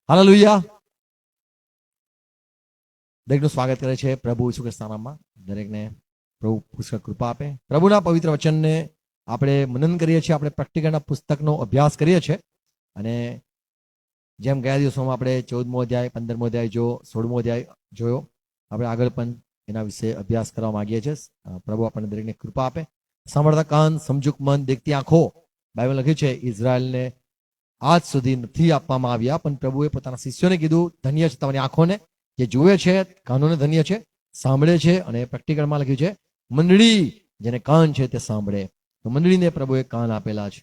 Hallelujah. દરેકનું સ્વાગત કરે છે પ્રભુ ઈસુ ખ્રિસ્તના નામમાં. દરેકને પ્રભુ પુષ્કળ કૃપા આપે. પ્રભુના પવિત્ર વચનને આપણે મનન કરીએ છીએ, આપણે પ્રેક્ટિકલના પુસ્તકનો અભ્યાસ કરીએ છીએ. અને જેમ ગયા દિવસોમાં આપણે 14મો અધ્યાય, 15મો અધ્યાય જો 16મો અધ્યાય જોયો, આપણે આગળ પણ એના વિશે અભ્યાસ કરવા માંગીએ છીએ. પ્રભુ આપણને દરેકને કૃપા આપે. સાંભળતા કાન, સમજુક મન, દેખતી આંખો, બાઇબલ લખ્યું છે ઇઝરાયલને આજ સુધી નથી આપવામાં આવ્યા, પણ પ્રભુએ પોતાના શિષ્યોને કીધું, ધન્ય છે તમારી આંખોને જે જુએ છે, કાનોને ધન્ય છે સાંભળે છે. અને પ્રેક્ટિકલમાં લખ્યું છે મંડળી જેને કાન છે તે સાંભળે. તો મંડળીને પ્રભુએ કાન આપેલા છે.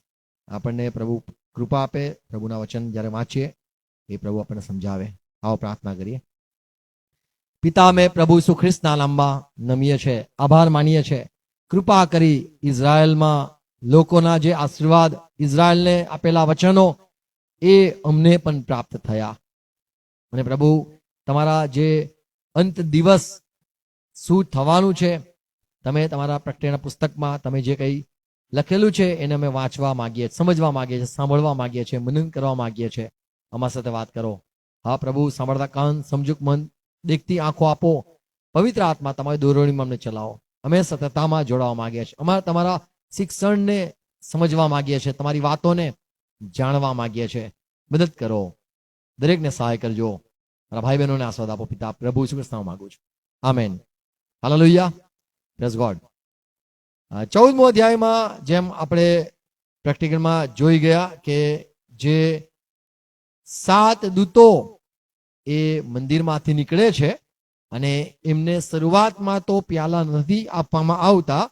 આપણને પ્રભુ કૃપા આપે. પ્રભુના વચન જ્યારે વાંચીએ એ પ્રભુ આપણને સમજાવે. આવો પ્રાર્થના કરીએ. પિતા, અમે પ્રભુ ઈસુ ખ્રિસ્તના નામમાં નમીએ છે, આભાર માનીએ છે. કૃપા કરી ઇઝરાયલમાં લોકોના જે આશીર્વાદ, ઇઝરાયલને આપેલા વચનો એ અમને પણ પ્રાપ્ત થયા. અને પ્રભુ તમારા જે અંત દિવસ શું થવાનું છે, તમે તમારા પ્રગટના પુસ્તકમાં તમે જે કંઈ લખેલું છે એને અમે વાંચવા માંગીએ, સમજવા માંગીએ છીએ, સાંભળવા માંગીએ છીએ, મનન કરવા માંગીએ છીએ. અમારા સાથે વાત કરો. હા પ્રભુ, સાંભળતા કાન, સમજુક મન, દેખતી આંખો આપો. પવિત્ર આત્મા તમારી દોરણીમાં અમને ચલાવો. અમે સતતામાં જોડાવા માંગીએ છીએ. અમારા તમારા શિક્ષણને સમજવા માંગીએ છીએ, તમારી વાતોને જાણવા માંગીએ છીએ. મદદ કરો, દરેકને સહાય કરજો. મારા ભાઈ બહેનોને આશીર્વાદ આપો. પિતા પ્રભુ ઈસુ ખ્રિસ્તમાં માંગુ છું, આમેન. Hallelujah, praise God. 14મો અધ્યાયમાં જેમ આપણે પ્રેક્ટિકલમાં જોઈ ગયા કે જે 7 દૂતો એ મંદિરમાંથી નીકળે છે અને એમને શરૂઆતમાં તો પ્યાલા નથી આપવામાં આવતા,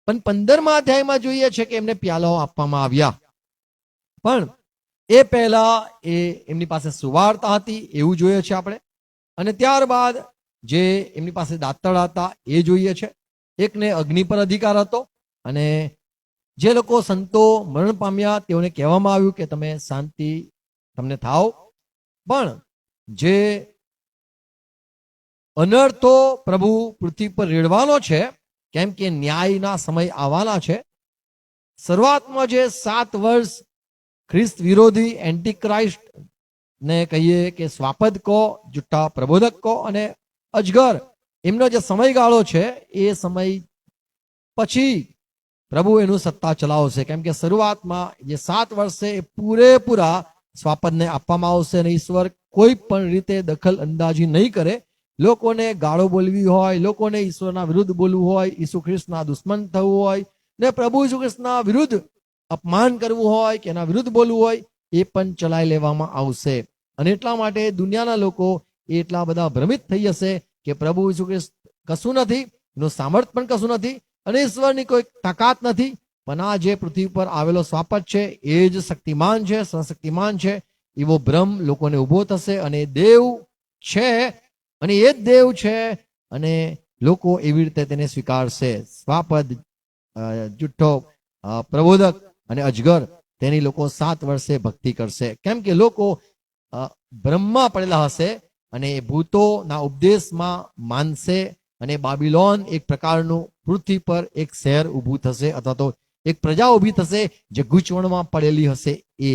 પણ 15મા અધ્યાયમાં જોઈએ છે કે એમને પ્યાલાઓ આપવામાં આવ્યા. પણ એ પહેલા એ એમની પાસે સુવાર્તા હતી એવું જોઈએ છે આપણે. અને ત્યારબાદ જે એમની પાસે દાંતળ હતા એ જોઈએ છે. એકને અગ્નિ પર અધિકાર હતો. અને જે લોકો સંતો મરણ પામ્યા તેઓને કહેવામાં આવ્યું કે તમે શાંતિ તમને થાવ. પણ જે અનર્થો પ્રભુ પૃથ્વી પર રેડવાનો છે, કેમ કે ન્યાયના સમય આવવાના છે. શરૂઆતમાં જે 7 વર્ષ ખ્રિસ્ત વિરોધી એન્ટી ક્રાઇસ્ટ ને કહીએ કે સ્વાપદ કહો, જુઠ્ઠા પ્રબોધક કહો અને અજગર, એમનો જે સમયગાળો છે એ સમય પછી પ્રભુ એનું સત્તા ચલાવશે. કેમ કે શરૂઆતમાં જે 7 વર્ષે એ પૂરેપૂરા સ્વાપદને આપવામાં આવશે અને ઈશ્વર કોઈ પણ રીતે દખલ અંદાજી નહીં કરે. લોકોને ગાળો બોલવી હોય, લોકોને ઈશ્વરના વિરુદ્ધ બોલવું હોય, ઈસુ ખ્રિસ્તના દુશ્મન થવું હોય ને પ્રભુ ઈસુ ખ્રિસ્તના વિરુદ્ધ અપમાન કરવું હોય કે એના વિરુદ્ધ બોલવું હોય, એ પણ ચલાવી લેવામાં આવશે. અને એટલા માટે દુનિયાના લોકો એટલા બધા ભ્રમિત થઈ જશે કે પ્રભુ ઈસુ ખ્રિસ્ત કશું નથી, એનું સામર્થ પણ કશું નથી અને ઈશ્વરની કોઈ તાકાત નથી. પણ આ જે પૃથ્વી પર આવેલો સ્વાપદ છે એ જ શક્તિમાન છે, સશક્તિમાન છે, એવો ભ્રમ લોકોને ઊભો થશે. અને દેવ છે અને એ જ દેવ છે અને લોકો એવી રીતે તેને સ્વીકારશે. સ્વાપદ, જુઠ્ઠો પ્રબોધક અને અજગર, તેની લોકો 7 વર્ષે ભક્તિ કરશે. કેમ કે લોકો બ્રહ્મમાં પડેલા હશે અને ભૂતોના ઉપદેશમાં માનશે. અને બાબિલોન એક પ્રકારનું પૃથ્વી પર એક શહેર ઊભું થશે, અથવા તો એક પ્રજા ઊભી થશે જે ગૂંચવણમાં પડેલી હશે એ.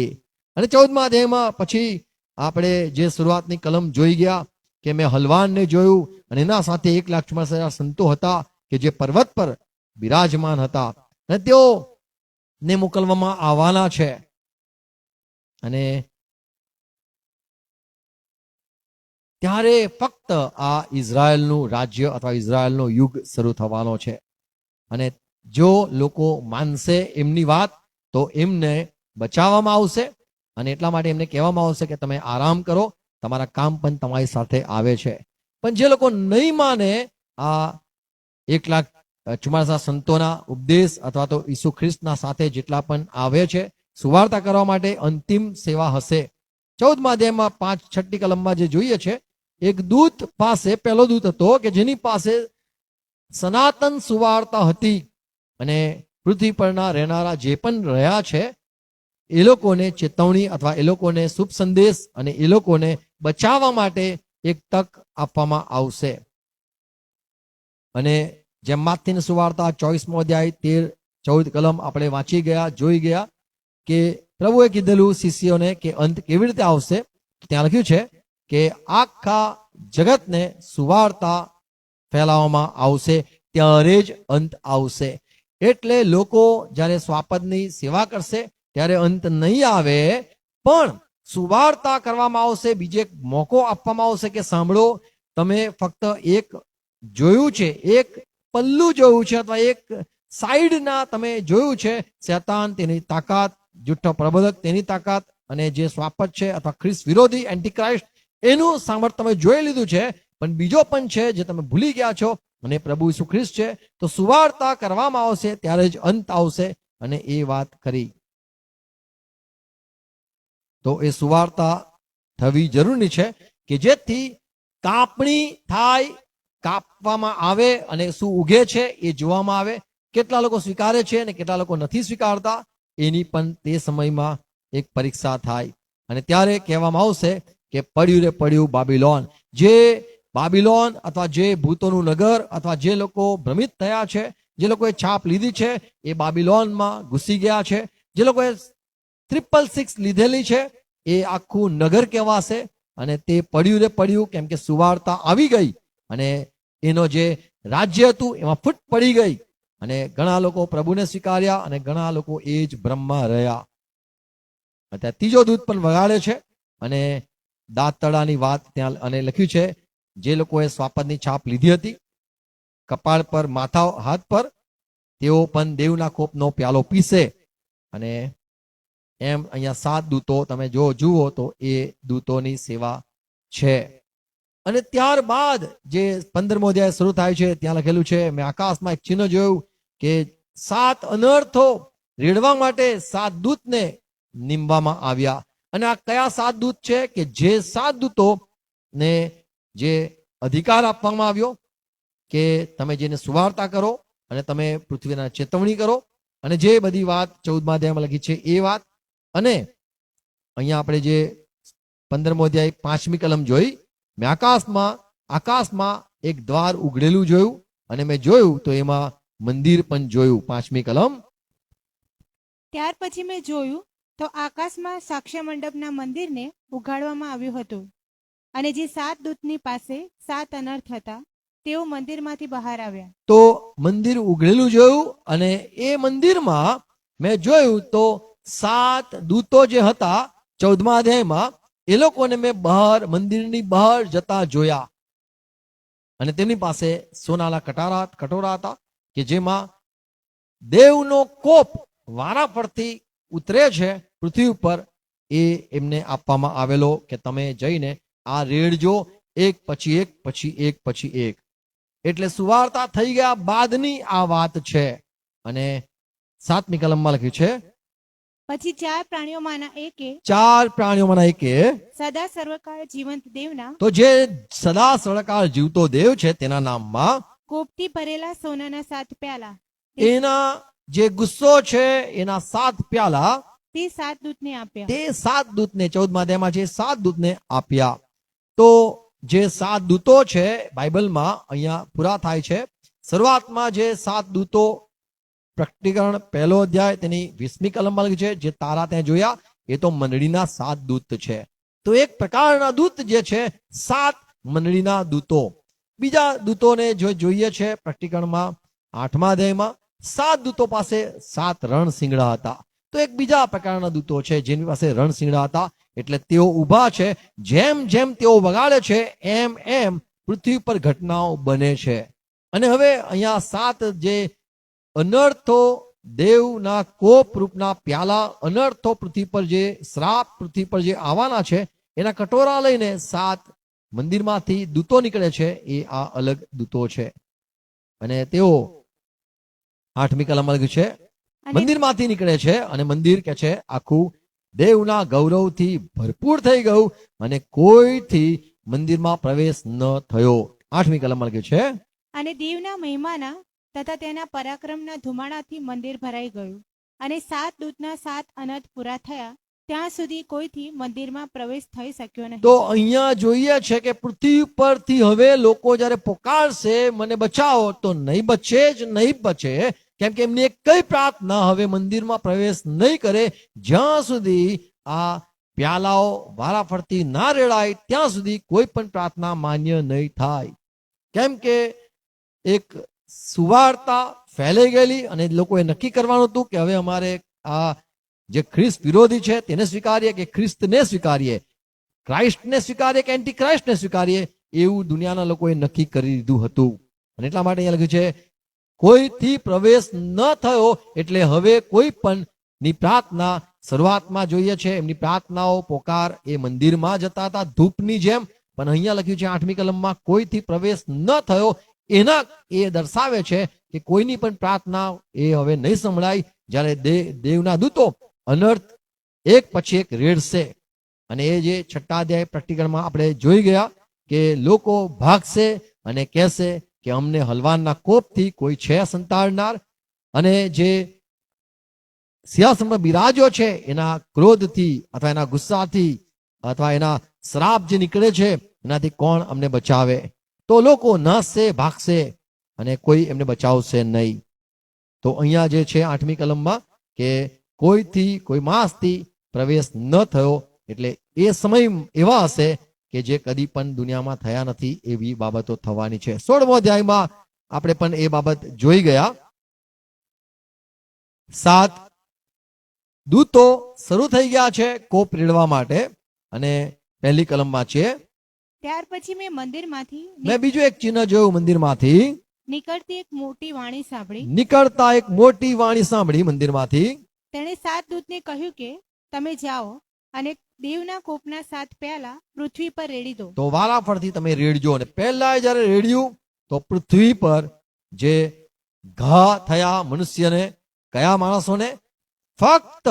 અને 14મા અધ્યાયમાં પછી આપણે જે શરૂઆતની કલમ જોઈ ગયા કે મેં હલવાનને જોયું અને એના સાથે 1,44,000 સંતો હતા કે જે પર્વત પર બિરાજમાન હતા અને તેઓને મોકલવામાં આવવાના છે. અને ત્યારે ફક્ત આ ઇઝરાયલનું રાજ્ય અથવા ઇઝરાયલનો યુગ શરૂ થવાનો છે. અને જો લોકો માનશે એમની વાત તો એમને બચાવવામાં આવશે. અને એટલા માટે એમને કહેવામાં આવશે કે તમે આરામ કરો, તમારા કામ પણ તમારી સાથે આવે છે. પણ જે લોકો નહીં માને આ 1,44,000 સંતોના ઉપદેશ અથવા તો ઈસુ ખ્રિસ્તના સાથે જેટલા પણ આવે છે સુવાર્તા કરવા માટે, અંતિમ સેવા હશે. 14મા અધ્યાયમાં 5-6 કલમમાં જે જોઈએ છે, એક દૂત પાસે, પહેલો દૂત હતો કે જેની પાસે સનાતન સુવાર્તા હતી અને પૃથ્વી પરના રહેનારા જે પણ રહ્યા છે એ લોકોને ચેતવણી અથવા એ લોકોને શુભ સંદેશ અને એ લોકોને બચાવવા માટે એક તક આપવામાં આવશે. અને જેમ માથીની સુવાર્તા 24મો અધ્યાય 13-14 કલમ આપણે વાંચી ગયા, જોઈ ગયા કે પ્રભુએ કીધેલું શિષ્યોને કે અંત કેવી રીતે આવશે. ત્યાં લખ્યું છે કે આખા જગતને સુવાર્તા ફેલાવવામાં આવશે, ત્યારે જ અંત આવશે. એટલે લોકો જ્યારે સ્વાપદની સેવા કરશે ત્યારે અંત નહીં આવે, પણ સુવાર્તા કરવામાં આવશે. બીજે એક મોકો આપવામાં આવશે કે સાંભળો, તમે ફક્ત એક જોયું છે, એક પલ્લું જોયું છે, અથવા એક સાઈડના તમે જોયું છે. શેતાન તેની તાકાત, જુઠ્ઠો પ્રબોધક તેની તાકાત, અને જે સ્વાપદ છે અથવા ખ્રિસ્ત વિરોધી એન્ટીક્રાઇસ્ટ એનું સામર્થ્ય તમે જોઈ લીધું છે. પણ બીજો પણ છે જે તમે ભૂલી ગયા છો, અને પ્રભુ ઈસુ ખ્રિસ્ત છે. તો સુવાર્તા કરવામાં આવશે ત્યારે જ અંત આવશે, અને એ વાત કરી. તો એ સુવાર્તા થવી જરૂરી છે કે જેથી કાપણી થાય, કાપવામાં આવે અને શું ઉગે છે એ જોવામાં આવે. કેટલા લોકો સ્વીકારે છે અને કેટલા લોકો નથી સ્વીકારતા, એની પણ તે સમયમાં એક પરીક્ષા થાય. અને ત્યારે કહેવામાં આવશે કે પડ્યું રે પડ્યું બાબિલોન. જે બાબિલોન અથવા જે ભૂતોનું નગર અથવા જે લોકો ભ્રમિત થયા છે, જે લોકોએ છાપ લીધી છે, એ બાબિલોનમાં ઘૂસી ગયા છે. જે લોકોએ 666 લીધેલી છે એ આખું નગર કહેવાશે. અને તે પડ્યું રે પડ્યું, કેમ કે સુવાર્તા આવી ગઈ અને એનો જે રાજ્ય હતું એમાં ફૂટ પડી ગઈ, અને ઘણા લોકો પ્રભુને સ્વીકાર્યા અને ઘણા લોકો એ જ બ્રહ્મમાં રહ્યા. અત્યારે ત્રીજો દૂત પણ વગાડે છે, અને દાંતતડાની વાત ત્યાં અને લખ્યું છે, જે લોકોએ સ્વાપદની છાપ લીધી હતી કપાળ પર, માથા, હાથ પર, તેઓ પણ દેવના કોપનો પ્યાલો પીશે. અને એમ અહીંયા 7 દૂતો તમે જો જુઓ તો એ દૂતોની સેવા છે. અને ત્યારબાદ જે 15મો અધ્યાય શરૂ થાય છે, ત્યાં લખેલું છે, મેં આકાશમાં એક ચિહ્ન જોયું કે 7 અનર્થો રેડવા માટે 7 દૂતને નીમવામાં આવ્યા. અને આ કયા 7 દૂત છે? કે જે 7 દૂતોને જે અધિકાર આપવામાં આવ્યો કે તમે જેને સુવાર્તા કરો અને તમે પૃથ્વીના ચેતવણી કરો, અને જે બધી વાત 14મા અધ્યાયમાં લખી છે એ વાત. અને અહીંયા આપણે જે 15મો અધ્યાય 5મી કલમ જોઈ, મેં આકાશમાં એક દ્વાર ઉઘડેલું જોયું, અને મેં જોયું તો એમાં મંદિર પણ જોયું. 5મી કલમ. ત્યાર પછી મેં જોયું તો આકાશમાં સાક્ષ્ય મંડપના મંદિરને ઉઘાડવામાં આવ્યું હતું, અને જે 7 દૂતની પાસે 7 અનર્થ હતા તેઓ મંદિરમાંથી બહાર આવ્યા. તો મંદિર ઉઘડેલું જોયું, અને એ મંદિરમાં મેં જોયું તો 7 દૂતો જે હતા 14મા અધ્યાયમાં, એ લોકોને મેં બહાર, મંદિરની બહાર જતા જોયા. અને તેમની પાસે સોનાના કટોરા હતા કે જેમાં દેવનો કોપ વારાફરતી ઉતરે છે પૃથ્વી ઉપર. એ એમને આપવામાં આવેલો કે તમે જઈને આ રેડજો, એક પછી એક પછી એક પછી એક. એટલે સુવાર્તા થઈ ગયા બાદની આ વાત છે. અને 7મી કલમમાં લખ્યું છે, પછી 4 પ્રાણીઓમાંના એકે સદા સર્વકાળ જીવંત દેવના, તો જે સદા સર્વકાળ જીવતો દેવ છે તેના નામમાં કોપથી ભરેલા સોનાના 7 પ્યાલા, એના જે ગુસ્સો છે એના 7 પ્યાલા તે 7 દૂતને આપ્યા. તે 7 દૂતને 14મા અધ્યાયમાં જે 7 દૂતને આપ્યા. તો જે 7 દૂતો છે બાઇબલમાં અહીંયા પૂરા થાય છે. શરૂઆતમાં જે 7 દૂતો, પ્રકટીકરણ 1લો અધ્યાય તેની 20મી કલમમાં લખ્યું છે, જે તારા ત્યાં જોયા એ તો મંડળીના 7 દૂત છે. તો એક પ્રકારના દૂત જે છે 7 મંડળીના દૂતો. બીજા દૂતોને જો જોઈએ છે પ્રકટીકરણમાં 8મા અધ્યાયમાં, 7 દૂતો પાસે 7 રણશીંગડા હતા. તો એક બીજા પ્રકારના દૂતો છે જેની પાસે રણશીંગડા હતા. એટલે તેઓ ઊભા છે, જેમ જેમ તેઓ વગાડે છે એમ એમ પૃથ્વી પર ઘટનાઓ બને છે. અને હવે અહીંયા 7 જે અનર્થો, દેવના કોપ રૂપના પ્યાલા, અનર્થો પૃથ્વી પર, જે શ્રાપ પૃથ્વી પર જે આવવાના છે, એના કટોરા લઈને 7 મંદિરમાંથી દૂતો નીકળે છે. એ આ અલગ દૂતો છે. અને તેઓ 8મી કલમમાં લખ્યું છે, મંદિરમાંથી નીકળે છે, અને મંદિર કે છે આખું દેવના ગૌરવથી ભરપૂર થઈ ગયું, અને કોઈથી મંદિરમાં પ્રવેશ ન થયો. 8મી કલમમાં લખ્યું છે, અને દેવના મહિમાના તથા તેના પરાક્રમના ધુમાડાથી મંદિર ભરાઈ ગયું, અને 7 દૂતના 7 અનર્થ પૂરા થયા ત્યાં સુધી કોઈથી મંદિરમાં પ્રવેશ થઈ શક્યો નહીં. તો અહીંયા જોઈએ છે કે પૃથ્વી પરથી હવે લોકો જ્યારે પોકારશે મને બચાવો, તો નહીં બચે જ નહીં બચે, કેમ કે એમની એક કઈ પ્રાર્થના હવે મંદિરમાં પ્રવેશ નહીં કરે જ્યાં સુધી આ પ્યાલાઓ વારાફરતી ના રેડાય ત્યાં સુધી કોઈ પણ પ્રાર્થના માન્ય નહીં થાય. કેમ કે એક સુવાર્તા ફેલાઈ ગયેલી અને લોકોએ નક્કી કરવાનું હતું કે હવે અમારે આ જે ખ્રિસ્ત વિરોધી છે તેને સ્વીકારીએ કે ખ્રિસ્તને સ્વીકારીએ, ક્રાઇસ્ટને સ્વીકારીએ કે એન્ટી ક્રાઇસ્ટને સ્વીકારીએ, એવું દુનિયાના લોકોએ નક્કી કરી દીધું હતું. અને એટલા માટે અહીંયા લખ્યું છે કોઈથી પ્રવેશ ન થયો, એટલે હવે કોઈ પણ ની પ્રાર્થના શરૂઆતમાં જોઈએ છે એમની પ્રાર્થનાઓ પોકાર એ મંદિરમાં જતા હતા ધૂપની જેમ, પણ અહીંયા લખ્યું છે 8મી કલમમાં કોઈથી પ્રવેશ ન થયો. એના એ દર્શાવે છે કે કોઈની પણ પ્રાર્થના એ હવે નહીં સંભળાય. જ્યારે દેવના દૂતો અનર્થ એક પછી એક રેડશે. અને એ જે 6ઠા અધ્યાય પ્રેક્ટિકલમાં આપણે જોઈ ગયા કે લોકો ભાગશે અને કહેશે કે અમને હલવાનના કોપથી કોઈ છે સંતાડનાર, અને જે સિંહાસનમાં બિરાજો છે એના ક્રોધથી અથવા એના ગુસ્સાથી અથવા એના શ્રાપ જે નીકળે છે એનાથી કોણ અમને બચાવે? તો લોકો નાસશે, ભાગશે અને કોઈ એમને બચાવશે નહીં. તો અહીંયા જે છે 8મી કલમમાં કે કોઈથી કોઈ માણસથી પ્રવેશ ન થયો, એટલે એ સમય એવા હશે કે જે કદી પણ દુનિયામાં થયા નથી એવી બાબતો થવાની છે. 16મો અધ્યાયમાં આપણે પણ એ બાબત જોઈ ગયા. 7 દૂતો શરૂ થઈ ગયા છે કોપ રેડવા માટે, અને 1લી કલમમાં છે ત્યાર પછી મેં મંદિરમાંથી મેં બીજું એક ચિહ્ન જોયું, મંદિરમાંથી નીકળતી એક મોટી વાણી સાંભળી. નીકળતા એક મોટી વાણી સાંભળી મંદિરમાંથી. તેણે 7 દૂતને કહ્યું કે તમે જાઓ અને દેવના કોપના 7 પ્યાલા પૃથ્વી પર રેડી દો. તો વારાફરતી તમે રેડજો. અને પહેલા જયારે રેડ્યું તો પૃથ્વી પર જે ઘા થયા મનુષ્યને, કયા માણસોને? ફક્ત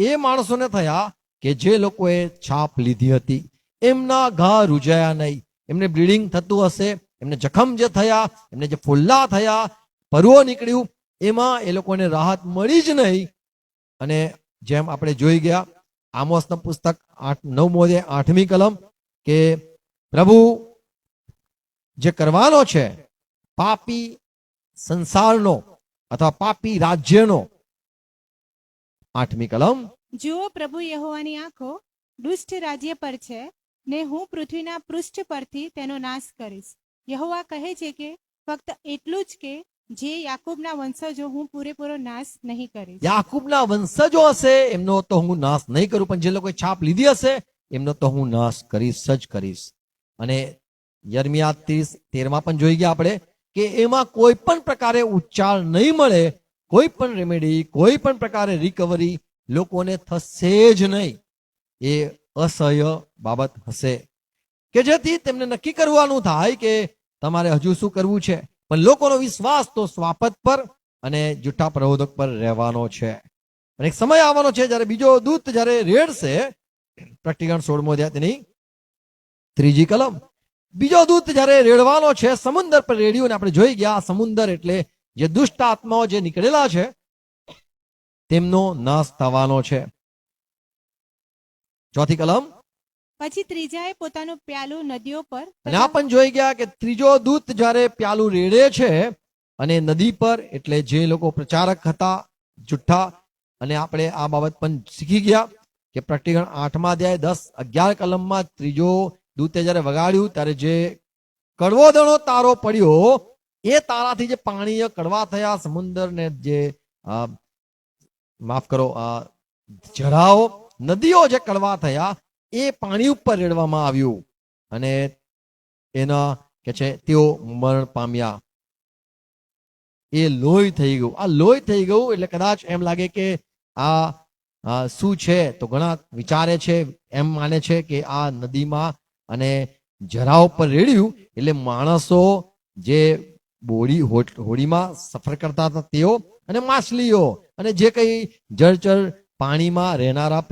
એ માણસોને થયા કે જે લોકોએ છાપ લીધી હતી. એમના ઘા રૂજાયા નહીં. એમને બ્લીડિંગ થતું હશે, એમને જખમ જે થયા, એમને જે ફોલ્લા થયા, પરવો નીકળ્યું, એમાં એ લોકોને રાહત મળી જ નહીં. અને જેમ આપણે જોઈ ગયા આમોસના પુસ્તક 9મો અધ્યાય 8મી કલમ કે પ્રભુ જે કરવાનો છે પાપી સંસારનો અથવા પાપી રાજ્યનો, 8મી કલમ, જુઓ પ્રભુ યહોવાની આંખો દુષ્ટ રાજ્ય પર છે ને હું પૃથ્વીના પૃષ્ઠ પરથી તેનો નાશ કરીશ. યહોવા કહે છે કે ફક્ત એટલું જ કે જે યાકૂબના વંશજો હું પૂરેપૂરો નાશ નહીં કરીશ. યાકૂબના વંશજો હશે એમનો તો હું નાશ નહીં કરું, પણ જે લોકોએ છાપ લીધી હશે એમનો તો હું નાશ કરીશ જ કરીશ. અને યર્મિયા 30:13 પણ જોઈ ગયા આપણે કે એમાં કોઈ પણ પ્રકારે ઉચ્ચાર નહીં મળે, કોઈ પણ રેમેડી, કોઈ પણ પ્રકારે રિકવરી લોકોને થશે જ નહીં. એ અસહ્ય બાબત હશે કે જેથી તેમને નક્કી કરવાનું થાય કે તમારે હજુ શું કરવું છે. પણ લોકોનો વિશ્વાસ તો સ્વાપત પર અને જૂઠા પ્રબોધક પર રહેવાનો છે. અને એક સમય આવવાનો છે જ્યારે બીજો દૂત જ્યારે રેડશે, પ્રકટીકરણ 16મો અધ્યાય તેની 3જી કલમ, બીજો દૂત જ્યારે રેડવાનો છે સમુદ્ર પર રેડ્યું. અને આપણે જોઈ ગયા સમુદ્ર એટલે જે દુષ્ટ આત્માઓ જે નીકળેલા છે તેમનો નાશ થવાનો છે. 4થી કલમ, પછી ત્રીજાએ પોતાનું પ્યાલું નદીઓ પર અને આ પણ જોઈ ગયા કે ત્રીજો દૂત જ્યારે પ્યાલું રેડે છે અને નદી પર, એટલે જે લોકો પ્રચારક હતા જુઠ્ઠા, અને આપણે આ બાબત પણ શીખી ગયા કે પ્રકટીકરણ 8મા અધ્યાય 10-11 કલમમાં ત્રીજો દૂતે જ્યારે વગાડ્યું ત્યારે જે કડવો દણો તારો પડ્યો એ તારાથી જે પાણી કડવા થયા, સમુદ્ર ને જે માફ કરો જરાઓ નદીઓ જે કડવા થયા એ પાણી ઉપર રેડવામાં આવ્યું અને એના કે છે તેઓ મરણ પામ્યા. એ લોહી થઈ ગયું. આ લોહી થઈ ગયું એટલે કદાચ એમ લાગે કે આ શું છે, તો ઘણા વિચારે છે, એમ માને છે કે આ નદીમાં અને જરાઓ પર રેડ્યું એટલે માણસો જે હોડીમાં સફર કરતા હતા તેઓ, અને માછલીઓ અને જે કઈ જળચર પાણીમાં રહેનારા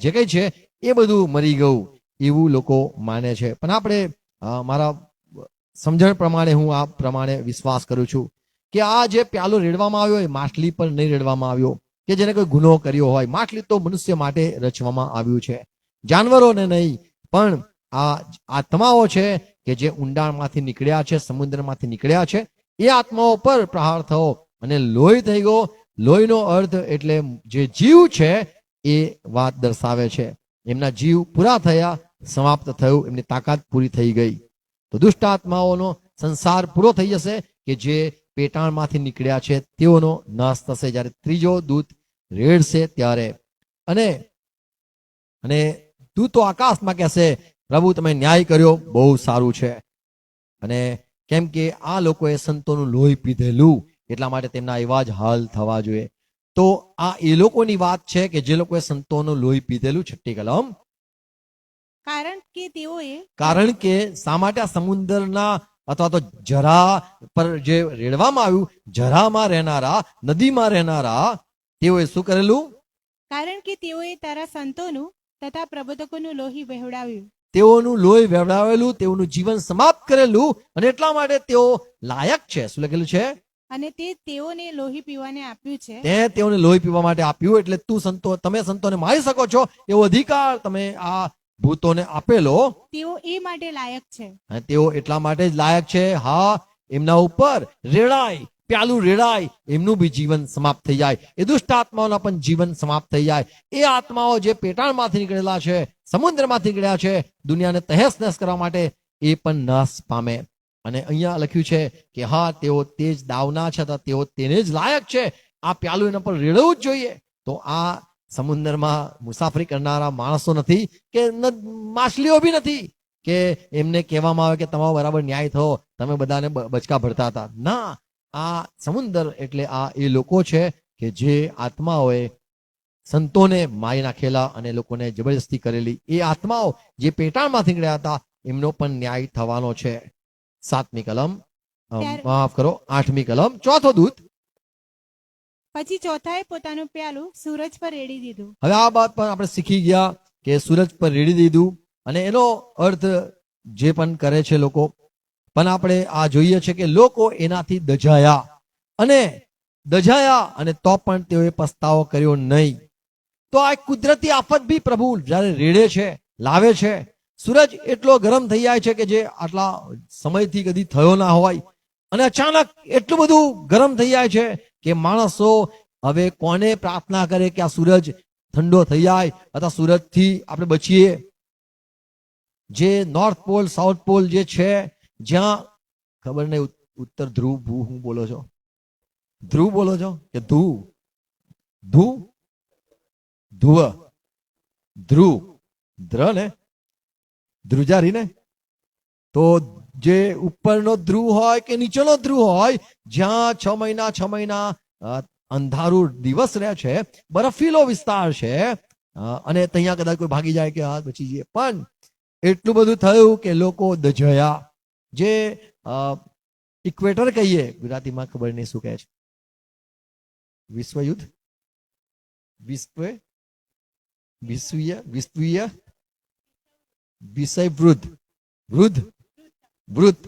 જે કઈ છે એ બધું મરી ગયું એવું લોકો માને છે. પણ આપણે મારા સમજણ પ્રમાણે હું આ પ્રમાણે વિશ્વાસ કરું છું કે આ જે પ્યાલો રેડવામાં આવ્યો એ માછલી પર નહીં રેડવામાં આવ્યો કે જેને કોઈ ગુનો કર્યો હોય. માછલી તો મનુષ્ય માટે રચવામાં આવ્યું છે, જાનવરોને નહીં. પણ આ આત્માઓ છે કે જે ઊંડાણમાંથી નીકળ્યા છે, સમુદ્રમાંથી નીકળ્યા છે, એ આત્માઓ પર પ્રહાર થયો અને લોહી થઈ ગયો. લોહીનો અર્થ એટલે જે જીવ છે એ વાત દર્શાવે છે. એમના જીવ પૂરા થયા, સમાપ્ત થયું, એમની તાકાત પૂરી થઈ ગઈ. તો દુષ્ટ આત્માઓનો સંસાર પૂરો થઈ જશે કે જે પેટાળમાંથી નીકળ્યા છે તેઓનો નાશ થશે જ્યારે ત્રીજો દૂત રેડશે ત્યારે. અને અને દૂતો આકાશમાં કહેશે, પ્રભુ તમે ન્યાય કર્યો, બહુ સારું છે. અને કેમ કે આ લોકોએ સંતોનું લોહી પીધેલું, એટલા માટે તેમના એવા જ હાલ થવા જોઈએ. તો આ એ લોકોની વાત છે કે જે લોકોએ સંતોનું લોહી પીધેલું. 6ઠ્ઠી કલમ. કારણ કે શા માટે આ સમુદ્રના અથવા તો જરા પર જે રેડવામાં આવ્યું, જરામાં રહેનારા, નદીમાં રહેનારા તેઓએ શું કરેલું? કારણ કે તેઓએ તારા સંતોનું તથા પ્રબોધકોનું લોહી વહેવડાવ્યું. તેઓનું લોહી વહેવડાવેલું, તેઓનું જીવન સમાપ્ત કરેલું, અને એટલા માટે તેઓ લાયક છે. શું લખેલું છે? અને તે તેઓને લોહી પીવાને આપ્યું છે. તે તેઓને લોહી પીવા માટે આપ્યું. એટલે તમે સંતોને મારી શકો છો એવો અધિકાર તમે આ ભૂતોને આપેલો. તેઓ એ માટે લાયક છે. અને તેઓ એટલા માટે જ લાયક છે. હા, એમના ઉપર રેડાય, પ્યાલું રેડાય, એમનું બી જીવન સમાપ્ત થઈ જાય. એ દુષ્ટ આત્માઓના પણ જીવન સમાપ્ત થઈ જાય. એ આત્માઓ જે પેટાળમાંથી નીકળેલા છે, સમુદ્રમાંથી નીકળ્યા છે, દુનિયાને તહેસ નહેસ કરવા માટે, એ પણ નાશ પામે. અને અહીંયા લખ્યું છે કે હા, તેઓ તે જ દાવના છે, તેઓ તેને જ લાયક છે. આ પ્યાલું એના પર રેડવું જ જોઈએ. તો આ સમુદ્રમાં મુસાફરી કરનારા માણસો નથી કે માછલીઓ બી નથી કે એમને કહેવામાં આવે કે તમારો બરાબર ન્યાય થયો, તમે બધાને બચકા ભરતા હતા. ના, આ સમુદ્ર એટલે આ એ લોકો છે કે જે આત્માઓએ સંતોને મારી નાખેલા અને લોકોને જબરજસ્તી કરેલી. એ આત્માઓ જે પેટાળમાંથી નીકળ્યા હતા, એમનો પણ ન્યાય થવાનો છે. 7મી કલમ, માફ કરો, 8મી કલમ, ચોથો દૂત. પછી ચોથાએ પોતાનું પ્યાલું સૂરજ પર રેડી દીધું. હવે આ વાત પણ આપણે શીખી ગયા કે સૂરજ પર રેડી દીધું, અને એનો અર્થ જે પણ કરે છે લોકો, પણ આપણે આ જોઈએ છે કે લોકો એનાથી દજાયા અને તો પણ તેઓએ પસ્તાવો કર્યો નહીં. તો આ કુદરતી આફત બી પ્રભુ જ્યારે રેડે છે, લાવે છે. સૂરજ એટલો ગરમ થઈ જાય છે કે જે આટલા સમયથી કદી થયો ના હોય, અને અચાનક એટલું બધું ગરમ થઈ જાય છે કે માણસો હવે કોને પ્રાર્થના કરે કે આ સૂરજ ઠંડો થઈ જાય અથવા સૂરજથી આપણે બચીએ. જે નોર્થ પોલ, સાઉથ પોલ જે છે, જ્યાં ખબર નહીં ઉત્તર ધ્રુવ, ભૂ હું બોલો છો? ધ્રુવ બોલો છો કે ધ્રુવ? ધ્રુવ ને ધ્રુજારી ને. તો જે ઉપરનો ધ્રુવ હોય કે નીચેનો ધ્રુવ હોય, જ્યાં 6 મહિના અંધારું દિવસ રહે છે, બરફીલો વિસ્તાર છે, અને ત્યાં કદાચ કોઈ ભાગી જાય કે હા બચી જઈએ, પણ એટલું બધું થયું કે લોકો દજાયા. જે ઇક્વેટર કહીએ, ગુજરાતીમાં ખબર નહીં શું કહે છે, વિશ્વયુદ્ધ, વૃત્ત.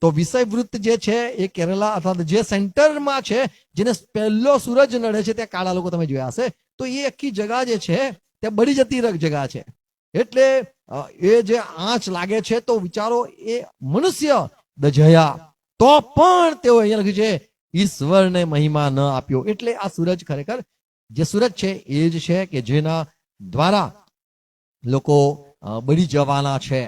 તો વિષયવૃત્ત જે છે એ કેરલા અથવા જે સેન્ટરમાં છે, જેને પહેલો સૂરજ નડે છે, ત્યાં કાળા લોકો તમે જોયા હશે. તો એ આખી જગા જે છે તે બળી જતી જગા છે. એટલે એ જે આંચ લાગે છે, તો વિચારો એ મનુષ્ય દજાયા, તો પણ તેઓ અહીંયા લખ્યું છે ઈશ્વરને મહિમા ન આપ્યો. એટલે આ સૂરજ ખરેખર જે સૂરજ છે એ જ છે કે જેના દ્વારા લોકો બળી જવાના છે.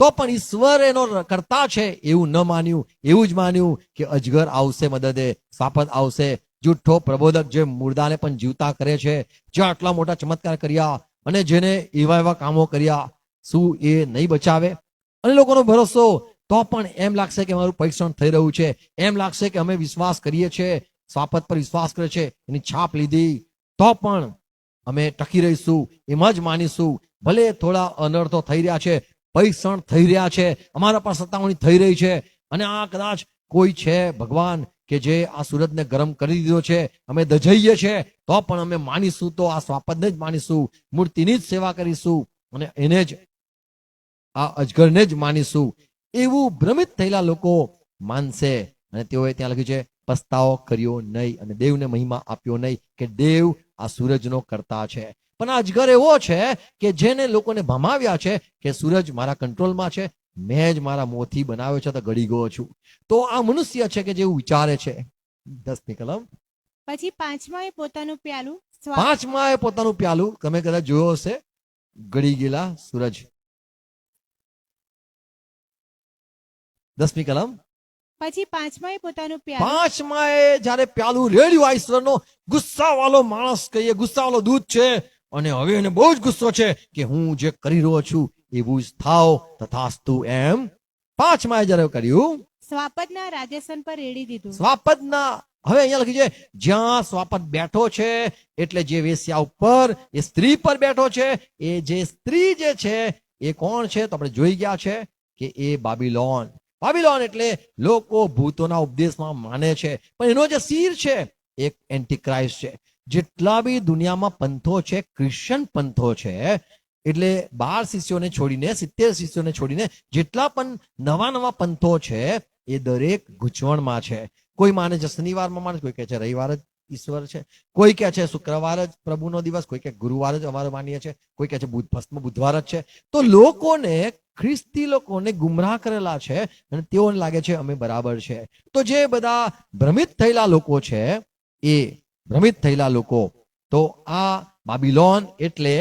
તો પણ ઈશ્વર એનો કરતા છે એવું ન માન્યું. એવું જ માન્યું કે અજગર આવશે મદદે, સાપત આવશે, જૂઠો પ્રબોધક જે મુર્દાને પણ જીવતા કરે છે, જે આટલા મોટા ચમત્કાર કર્યા અને જેને એવા કામો કર્યા, શું એ નહીં બચાવે? અને લોકોનો ભરોસો તો પણ એમ લાગશે કે મારું પરીક્ષણ થઈ રહ્યું છે, એમ લાગશે કે અમે વિશ્વાસ કરીએ છીએ, સ્વાપત પર વિશ્વાસ કરે છે, એની છાપ લીધી, તો પણ અમે ટકી રહીશું, એમ જ માનીશું. ભલે થોડા અનર્થો થઈ રહ્યા છે, પરીક્ષણ થઈ રહ્યા છે, અમારા પર સતાવણી થઈ રહી છે, અને આ કદાચ કોઈ છે ભગવાન કે જે આ સૂરજને ગરમ કરી દીધો છે, અમે દજાઈએ છે, તો પણ અમે માનીશું, તો આ સ્વાપદને જ માનીશું, મૂર્તિની જ સેવા કરીશું, અને એને જ, આ અજગરને જ માનીશું. એવું ભ્રમિત થયેલા લોકો માનશે. અને તેઓએ ત્યાં લખ્યું છે પસ્તાવો કર્યો નહીં અને દેવને મહિમા આપ્યો નહીં, કે દેવ આ સૂરજનો કરતા છે. પણ આ અજગર એવો છે કે જેને લોકોને ભમાવ્યા છે કે સૂરજ મારા કંટ્રોલમાં છે, મેં જ મારા મોંથી બનાવ્યો છે, તો ગળી ગયો છું. તો આ મનુષ્ય છે કે જેવું વિચારે છે. 10મી કલમ. પછી પાંચમાએ પોતાનું પ્યાલું તમે કદાચ જોયો હશે ગળી ગયેલા સૂરજ. 10મી કલમ. પછી પાંચમાએ પોતાનું પ્યાલું પાંચમાએ જ્યારે પ્યાલું રેડ્યું, આ ઈશ્વરનો ગુસ્સાવાળો માણસ કહીએ, ગુસ્સાવાળો દૂત છે, અને હવે એને બહુ જ ગુસ્સો છે કે હું જે કરી રહ્યો છું એવું જ થાવ તથાસ્તુ એમ. પાંચમાએ જ્યારે કર્યું, સ્વાપદના રાજ્યાસન પર રેડી દીધું. સ્વાપદના, હવે અહીંયા લખ્યું છે જ્યાં સ્વાપદ બેઠો છે, એટલે જે વેશ્યા ઉપર એ સ્ત્રી પર બેઠો છે, એ જે સ્ત્રી જે છે એ કોણ છે? તો આપણે જોઈ ગયા છે કે એ બાબિલોન. બાબિલોન એટલે લોકો ભૂતોના ઉપદેશમાં માને છે, પણ એનો જે શિર છે એક એન્ટીક્રાઇસ્ટ છે. જેટલા બી દુનિયામાં પંથો છે, ક્રિશ્ચન પંથો છે, એટલે 12 શિષ્યોને છોડીને 70 શિષ્યોને છોડીને જેટલા પણ નવા નવા પંથો છે એ દરેક ગૂંચવણમાં છે. કોઈ માને છે શનિવારમાં માને, કોઈ કહે છે રવિવાર જ ઈશ્વર છે, કોઈ કહે છે શુક્રવાર જ પ્રભુનો દિવસ, કોઈ કહે ગુરુવાર જ અમારે માનીએ છે, કોઈ કહે છે બુધવાર જ છે. તો લોકોને, ખ્રિસ્તી લોકોને ગુમરાહ કરેલા છે, અને તેઓને લાગે છે અમે બરાબર છે. તો જે બધા ભ્રમિત થયેલા લોકો છે, એ ભ્રમિત થયેલા લોકો, તો આ બાબિલોન એટલે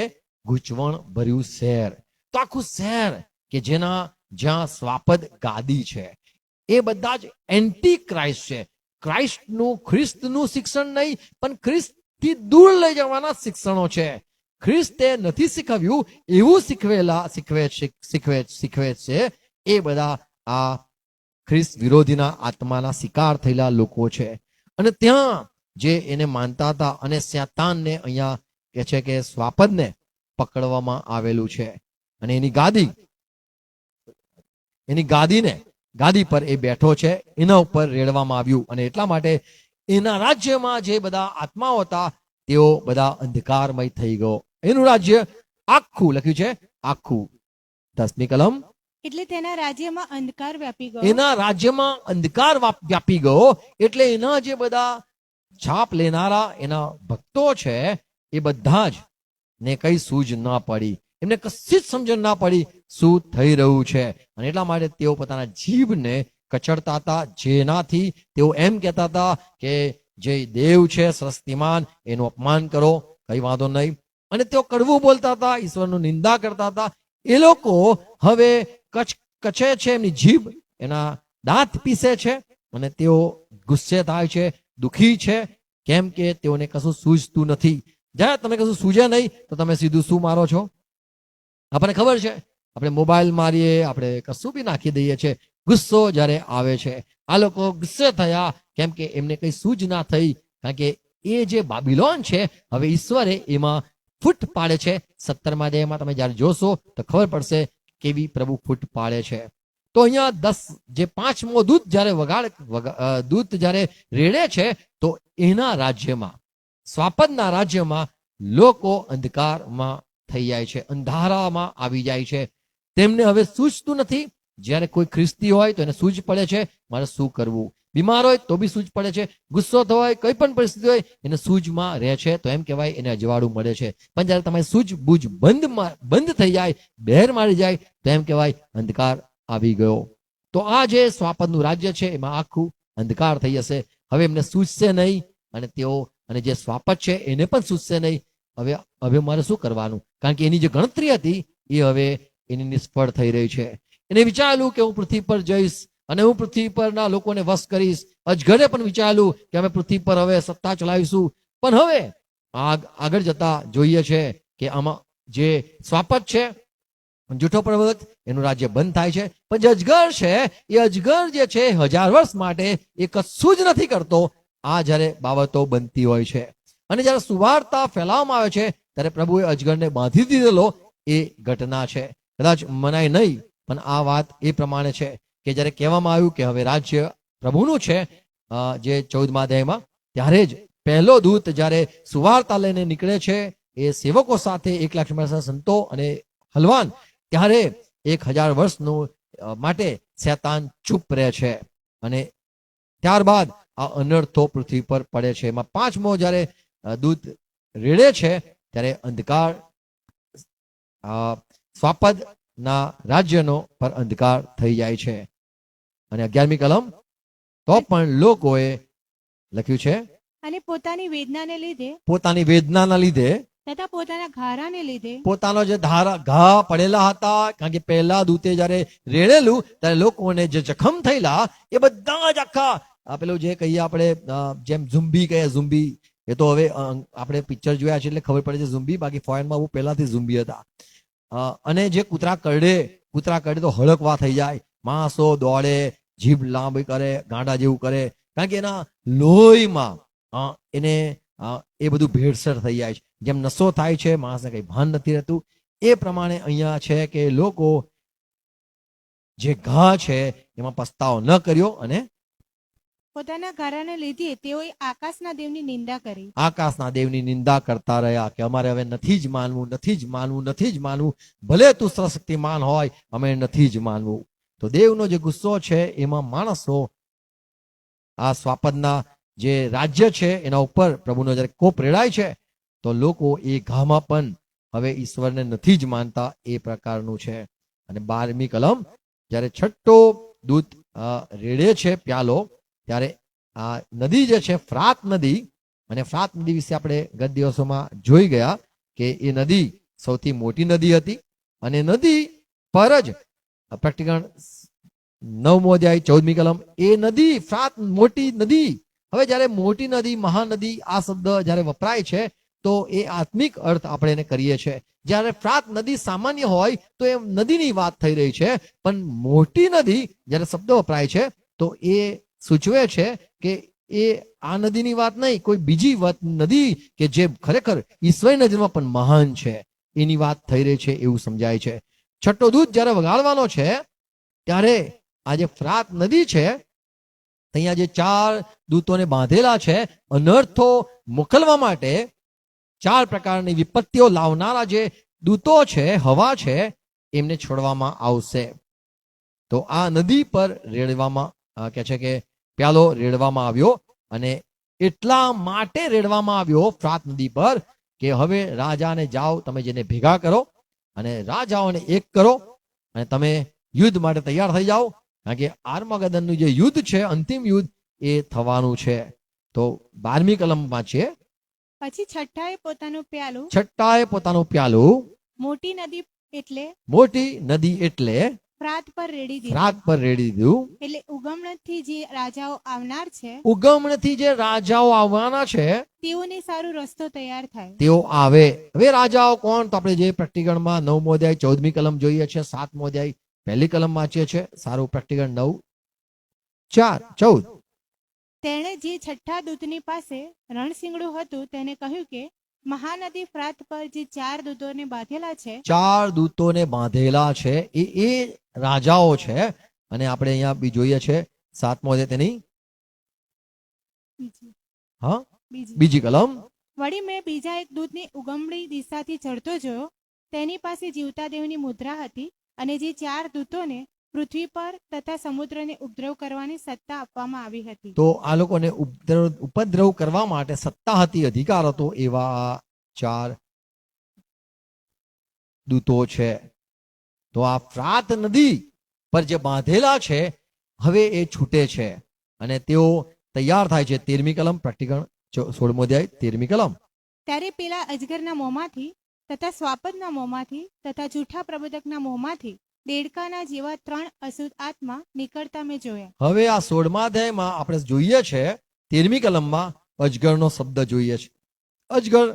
ગૂંચવણ ભર્યું શહેર. તો આખું શહેર કે જ્યાં સ્વાપદ ગાદી છે, એ બધા જ એન્ટી ક્રાઇસ્ટ છે. ખ્રિસ્તનું શિક્ષણ નહીં, પણ ખ્રિસ્તથી દૂર લઈ જવાના શિક્ષણો છે. ખ્રિસ્તે નથી શીખવ્યું એવું શીખવે છે એ બધા આ ખ્રિસ્ત વિરોધીના આત્માના શિકાર થયેલા લોકો છે. અને ત્યાં જે એને માનતા હતા, અને શૈતાનને અહીંયા કે છે કે સ્વાપદને પકડવામાં આવેલું છે, અને એની ગાદી પર એ બેઠો છે, એના ઉપર રેડવામાં આવ્યું. અને એટલા માટે એના રાજ્યમાં જે બધા આત્માઓ હતા તેઓ બધા અંધકારમય થઈ ગયો. એનું રાજ્ય આખું, લખ્યું છે આખું. 10મી કલમ. એટલે તેના રાજ્યમાં અંધકાર વ્યાપી ગયો. એના રાજ્યમાં અંધકાર વ્યાપી ગયો, એટલે એના જે બધા છાપ લેનારા એના ભક્તો છે એ બધા જ ને કઈ સૂઝ ના પડી, એમને કશી જ સમજણ ના પડી શું થઈ રહ્યું છે. અને એટલા માટે તેઓ પોતાના જીભને કચડતા હતા, જેનાથી તેઓ એમ કહેતા હતા કે જે દેવ છે સરસ્તિમાન, એનું અપમાન કરો, કઈ વાંધો નહીં. અને તેઓ કડવું બોલતા હતા, ઈશ્વરનું નિંદા કરતા હતા. એ લોકો હવે કચે છે, એમની જીભ એના દાંત પીસે છે, અને તેઓ ગુસ્સે થાય છે, દુખી છે, કેમ કે તેઓને કશું સૂઝતું નથી. જ્યારે તમે કશું સૂઝે નહીં તો તમે સીધું શું મારો છો? આપણને ખબર છે, આપણે મોબાઈલ મારીએ, આપણે કશું બી નાખી દઈએ છીએ. ગુસ્સો જ્યારે આવે છે, આ લોકો ગુસ્સે થયા કેમ કે એમને કઈ સૂઝ ના થઈ, કારણ કે એ જે બાબિલોન છે હવે ઈશ્વરે એમાં ફૂટ પાડે છે. 17મા અધ્યાયમાં તમે જ્યારે જોશો તો ખબર પડશે કેવી પ્રભુ ફૂટ પાડે છે. તો અહીંયા જે 5મો દૂત જ્યારે રેડે છે, તો એના રાજ્યમાં, સ્વાપદના રાજ્યમાં લોકો અંધકારમાં થઈ જાય છે, અંધારામાં આવી જાય છે. તેમને હવે સૂઝતું નથી. જ્યારે કોઈ ખ્રિસ્તી હોય તો એને સૂઝ પડે છે મારે શું કરવું, બીમાર હોય તો બી સૂઝ પડે છે, ગુસ્સો થયો હોય, કઈ પણ પરિસ્થિતિ હોય એને સૂઝમાં રહે છે, તો એમ કહેવાય એને અજવાળું મળે છે. પણ જ્યારે તમારી સૂઝબૂઝ બંધ થઈ જાય, બહેર મારી જાય, તો એમ કહેવાય અંધકાર આવી ગયો. તો આ જે સ્વાપદનું રાજ્ય છે એમાં આખું અંધકાર થઈ જશે. હવે એમને સૂઝશે નહીં, અને જે સ્વાપદ છે એને પણ સૂઝશે નહીં. હવે મારે શું કરવાનું? કારણ કે એની જે ગણતરી હતી એ હવે એની નિષ્ફળ થઈ રહી છે. એને વિચારેલું કે હું પૃથ્વી પર જઈશ અને હું પૃથ્વી પરના લોકોને વશ કરીશ. અજગરે પણ વિચારેલું કે અમે પૃથ્વી પર હવે સત્તા ચલાવીશું. પણ હવે આગળ જતા જોઈએ છે કે આમાં જે સ્વાપદ છે, જૂઠો પ્રવક્ત, એનું રાજ્ય બંધ થાય છે. પણ જે અજગર છે, એ અજગર જે છે 1000 વર્ષ માટે એ કશું જ નથી કરતો. આ જ્યારે બાબતો બનતી હોય છે અને જ્યારે સુવાર્તા ફેલાવવામાં આવે છે, ત્યારે પ્રભુએ અજગરને બાંધી દીધેલો એ ઘટના છે. કદાચ મનાય નહીં, પણ આ વાત એ પ્રમાણે છે કે જ્યારે કહેવામાં આવ્યું કે હવે રાજ્ય પ્રભુનું છે, જે 14મા અધ્યાયમાં, ત્યારે જ પહેલો દૂત જ્યારે સુવાર્તા લઈને નીકળે છે એ સેવકો સાથે 1,00,000 સંતો અને હલવાન, ત્યારે 1000 વર્ષનું માટે શૈતાન ચૂપ રહે છે. અને ત્યારબાદ આ અનર્થો પૃથ્વી પર પડે છે. એમાં 5મો જ્યારે દૂત રેડે છે ત્યારે અંધકાર, સ્વાપદના રાજ્યનો પર અંધકાર થઈ જાય છે. અને 11મી કલમ. તો પણ લોકોએ લખ્યું છે અને પોતાની વેદનાના લીધે તથા પોતાના ઘારાને લીધે પોતાનો જે ઘા પડેલા હતા, કારણ કે પહેલા દૂતે જયારે રેડેલું ત્યારે લોકોને જે જખમ થયેલા એ બધા જ આખા પેલું જે કહીએ આપણે જેમ ઝુંબી કહે, ઝુંબી એ તો હવે આપણે પિક્ચર જોયા છે એટલે ખબર પડે છે ઝુંબી, બાકી ફોરેનમાં બહુ પહેલાથી ઝુંબી હતા. અને જે કૂતરા કરડે તો હળકવા થઈ જાય, માણસો દોડે, જીભ લાંબી કરે, ગાંડા જેવું કરે, કારણ કે એના લોહીમાં એને એ બધું ભેળસેળ થઈ જાય છે. જેમ નશો થાય છે, માણસને કઈ ભાન નથી રહેતું, એ પ્રમાણે અહીંયા છે કે લોકો જે ઘા છે એમાં પસ્તાવો ન કર્યો અને પોતાના ઘારાને લીધે તેઓએ આકાશના દેવની નિંદા કરી. આકાશના દેવની નિંદા કરતા રહ્યા કે અમારે હવે નથી જ માનવું, નથી જ માનવું, નથી જ માનવું, ભલે તું સર્વશક્તિમાન હોય, અમે નથી જ માનવું. તો દેવનો જે ગુસ્સો છે એમાં માણસો આ સ્વાપદના જે રાજ્ય છે એના ઉપર પ્રભુનો જયારે કોપ રેડાય છે તો લોકો એ ઘામાં પણ હવે ઈશ્વરને નથી જ માનતા, એ પ્રકારનું છે. અને 12મી કલમ જ્યારે છઠ્ઠો દૂત રેડે છે પ્યાલો, ત્યારે આ નદી જે છે ફ્રાત નદી, અને ફ્રાત નદી વિશે આપણે ગત દિવસોમાં જોઈ ગયા કે એ નદી સૌથી મોટી નદી હતી, અને નદી પર જ પ્રેક્ટિકલ 9મો અધ્યાય 14મી કલમ, એ નદી ફ્રાત મોટી નદી. હવે જ્યારે મોટી નદી, મહાનદી આ શબ્દ જ્યારે વપરાય છે તો એ આત્મિક અર્થ આપણે એને કરીએ છીએ. જ્યારે ફ્રાત નદી સામાન્ય હોય તો એ નદીની વાત થઈ રહી છે, પણ મોટી નદી જ્યારે શબ્દ વપરાય છે તો એ સૂચવે છે કે એ આ નદીની વાત નહીં, કોઈ બીજી વાત નદી કે જે ખરેખર ઈશ્વરની નજરમાં પણ મહાન છે એની વાત થઈ રહી છે એવું સમજાય છે. છઠ્ઠો દૂત જ્યારે વગાડવાનો છે ત્યારે આ જે ફ્રાત નદી છે અહીંયા જે 4 દૂતોને બાંધેલા છે, અનર્થો મોકલવા માટે 4 પ્રકારની વિપત્તિઓ લાવનારા જે દૂતો છે, હવા છે, એમને છોડવામાં આવશે. તો આ નદી પર રેડવામાં કે છે કે પ્યાલો રેડવામાં આવ્યો, અને એટલા માટે રેડવામાં આવ્યો ફ્રાત નદી પર કે હવે રાજાને જાઓ, તમે જેને ભેગા કરો અને રાજાઓને એક કરો અને તમે યુદ્ધ માટે તૈયાર થઈ જાઓ, કારણ કે આર્માગેદનનું જે યુદ્ધ છે, અંતિમ યુદ્ધ એ થવાનું છે. તો 12મી કલમ વાંચીએ. પછી છઠ્ઠાએ પોતાનું પ્યાલું, છઠ્ઠાએ પોતાનું પ્યાલું, મોટી નદી એટલે ફ્રાત પર રેડી દીધું. ફ્રાત પર રેડી દીધું. એટલે ઉગમણથી જે રાજાઓ આવનાર છે, ઉગમણથી જે રાજાઓ આવવાના છે તેઓને સારો રસ્તો તૈયાર થાય. તેઓ આવે. હવે રાજાઓ કોણ? તો આપણે જે પ્રેક્ટિકલમાં 9મો અધ્યાય 14મી કલમ જોઈએ છે, 7મો અધ્યાય 1લી કલમ વાંચીએ છીએ, સારું પ્રેક્ટિકલ 9:4-14. તેણે જે છઠ્ઠા દૂતની પાસે રણશીંગડું હતું તેને કહ્યું કે મહાનદી ફ્રાત પર જે 4 દૂતોને બાંધેલા છે, 4 દૂતોને બાંધેલા છે એ રાજાઓ છે. અને આપણે અહીંયા બી જોઈએ છે 7મો અધ્યાય તેની બીજી કલમ. વળી મેં બીજા એક દૂતની ઉગમણી દિશાથી ચડતો જોયો, તેની પાસે જીવતા દેવની મુદ્રા હતી, અને જે 4 દૂતોને પૃથ્વી પર તથા સમુદ્રને ઉપદ્રવ કરવાની સત્તા આપવામાં આવી હતી. તો આ લોકોને ઉપદ્રવ કરવા માટે સત્તા હતી, અધિકાર હતો, એવા 4 દૂતો છે. તો આ ફ્રાત નદી પર જે બાંધેલા છે હવે એ છૂટે છે અને તેઓ તૈયાર થાય છે. 13મી કલમ, પ્રેક્ટિકલ 16મો અધ્યાય 13મી કલમ. ત્યારે પેલા અજગરના મોંમાંથી તથા સ્વાપદના મોંમાંથી તથા જૂઠા પ્રબોધકના મોંમાંથી દેડકાના જેવા 3 અશુદ્ધ આત્મા નીકળતા મેં જોયા. હવે આ 16મા અધ્યાયમાં આપણે જોઈએ છે 13મી કલમમાં અજગરનો શબ્દ જોઈએ છે. અજગર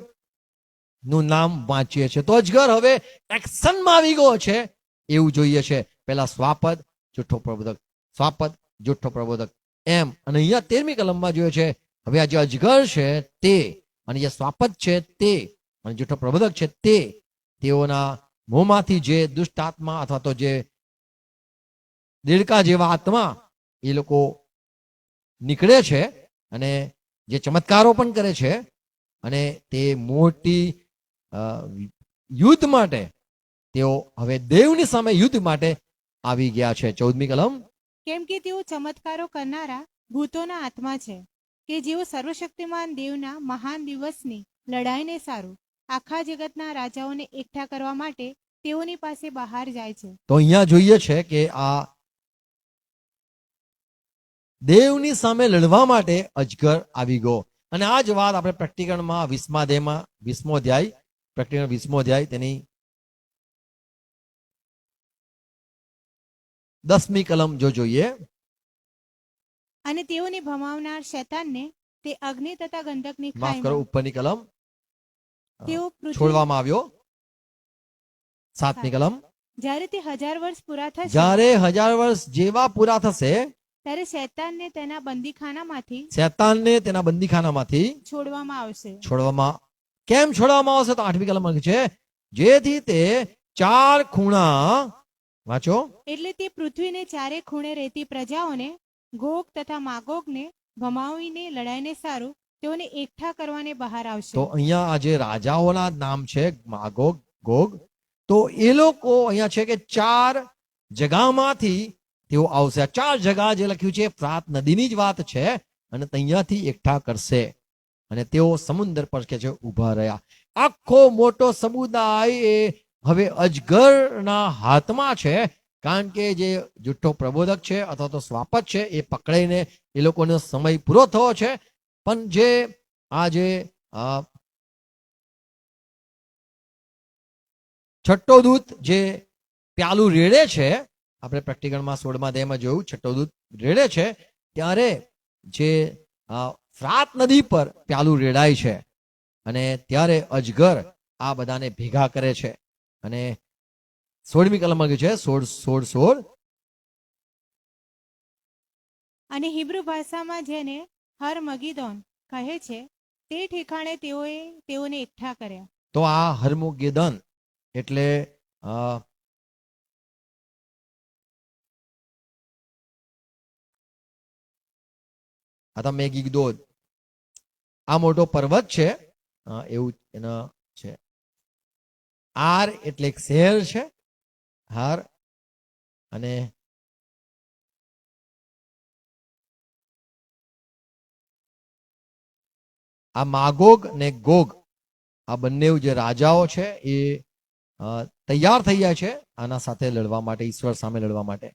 નું નામ વાંચીએ છીએ તો અજગર હવે એક્શનમાં આવી ગયો છે એવું જોઈએ છે. પેલા સ્વાપદ, જૂઠો પ્રબોધક, સ્વાપદ, જૂઠો પ્રબોધક, એમ. અને અહીંયા 13મી કલમમાં જોઈએ છે હવે આ જે અજગર છે તે, અને જે સ્વાપદ છે તે, અને જૂઠો પ્રબોધક છે તે, તેઓના મોંમાંથી જે દુષ્ટ આત્મા અથવા તો જે દેડકા જેવા આત્મા એ લોકો નીકળે છે અને જે ચમત્કારો પણ કરે છે, અને તે મોટી યુદ્ધ માટે તેઓ હવે દેવની સામે યુદ્ધ માટે આવી ગયા છે. 14મી કલમ. કેમ કે તેઓ ચમત્કારો કરનારા ભૂતોના આત્મા છે, કે જેઓ સર્વશક્તિમાન દેવના મહાન દિવસની લડાઈને સારું આખા જગતના રાજાઓને એકઠા કરવા માટે તેઓની પાસે બહાર જાય છે. તો અહીંયા જોઈએ છે કે આ દેવની સામે લડવા માટે અજગર આવી ગયો. અને આ જ વાત આપણે પ્રેક્ટિકલમાં 20મા અધ્યાય પ્રકટીકરણ 20મો અધ્યાય તેની 10મી કલમ જો જોઈએ. અને તેઓને ભમાવનાર શેતાનને તે અગ્નિ તથા ગંધકની માફ કરો, ખાઈમાં ઉપરની કલમ તેઓ પૃથ્વી છોડવામાં આવ્યો. 7મી કલમ. જ્યારે તે 1000 વર્ષ પૂરા થશે જ્યારે 1000 વર્ષ જેવા પૂરા થશે, ત્યારે શેતાનને તેના બંદીખાનામાંથી શેતાનને તેના બંદીખાનામાંથી છોડવામાં આવશે. છોડવામાં કેમ છોડવામાં આવશે? તો 8મી કલમ લખી છે, જેથી તે 4 ખૂણા, વાંચો, એટલે તે પૃથ્વીને ચારે ખૂણે રહેતી પ્રજાઓને ગોગ તથા માગોગને ભમાવીને લડાઈને સારું તેઓને એકઠા કરવાને બહાર આવશે. તો અહીંયા આ જે રાજાઓના નામ છે માગોગ, ગોગ, તો એ લોકો અહીંયા છે કે 4 જગામાંથી તેઓ આવશે. આ 4 જગા જે લખ્યું છે ફ્રાત નદીની જ વાત છે, અને ત્યાંથી એકઠા કરશે અને તેઓ સમુદ્ર પર કે છે ઉભા રહ્યા. આખો મોટો સમુદાય એ હવે અજગરના હાથમાં છે, કારણ કે જે જુઠ્ઠો પ્રબોધક છે અથવા તો સ્વાપત છે એ પકડાઈને એ લોકોનો સમય પૂરો થયો છે. પણ જે આ જે છઠ્ઠો દૂત જે પ્યાલું રેડે છે, આપણે પ્રેક્ટિકલમાં 16મા અધ્યાયમાં જોયું, છઠ્ઠો દૂત રેડે છે ત્યારે જે ફ્રાત નદી પર પ્યાલું રેડાય છે અને ત્યારે અજગર આ બધાને ભેગા કરે છે. અને 16મી કલમમાં લખ્યું છે 16:16. અને હિબ્રુ ભાષામાં જેને હર મગીદોન કહે છે તે ઠેકાણે તેઓને એકઠા કર્યા. તો આ હરમુગેદન એટલે આ મેગીદોન, આ મોટો પર્વત છે, એવું એના છે. આર એટલે એક શહેર છે, હાર. અને આ માગોગ ને ગોગ, આ બંને જે રાજાઓ છે એ તૈયાર થઈ ગયા છે આના સાથે લડવા માટે, ઈશ્વર સામે લડવા માટે.